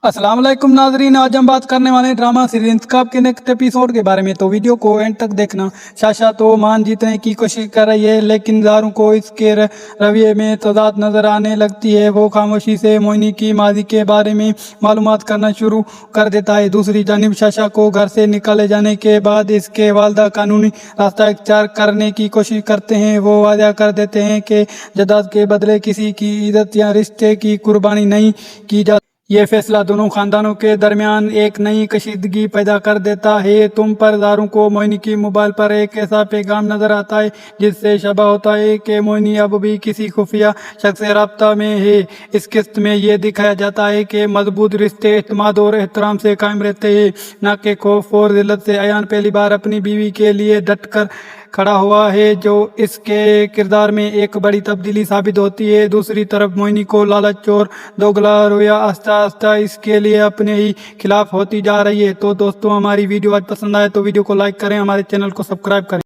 अस्सलाम वालेकुम नाजरीन, आज हम बात करने वाले हैं ड्रामा सीरीज इंतखाब के नेक्स्ट एपिसोड के बारे में। तो वीडियो को एंड तक देखना। शाशा तो मान जीतने की कोशिश कर रही है, लेकिन दारू को इसके रवैये में तजाद नजर आने लगती है। वो खामोशी से मोहिनी की माजी के बारे में मालूमात करना शुरू कर देता है। दूसरी जानिब शाशा को घर से निकाले जाने के बाद इसके वालिदा कानूनी रास्ता इख्तियार करने की कोशिश करते हैं। वो वादा कर देते हैं कि जायदाद के बदले किसी की इज्जत या रिश्ते की कुर्बानी नहीं की जा। ये फैसला दोनों खानदानों के दरमियान एक नई कशीदगी पैदा कर देता है। तुम पर दारू को मोहिनी की मोबाइल पर एक ऐसा पैगाम नजर आता है जिससे शबा होता है कि मोहिनी अब भी किसी खुफिया शख्स से राब्ता में है। इस किस्त में ये दिखाया जाता है कि मजबूत रिश्ते एतमाद और एहतराम से कायम रहते हैं, न कि खौफ और जिल्लत से। अयान पहली बार अपनी बीवी के लिए डट कर खड़ा हुआ है, जो इसके किरदार में एक बड़ी तब्दीली साबित होती है। दूसरी तरफ मोहिनी को लालच और दोगला रवैया आस्ता आस्ता इसके लिए अपने ही खिलाफ होती जा रही है। तो दोस्तों, हमारी वीडियो आज पसंद आए तो वीडियो को लाइक करें, हमारे चैनल को सब्सक्राइब करें।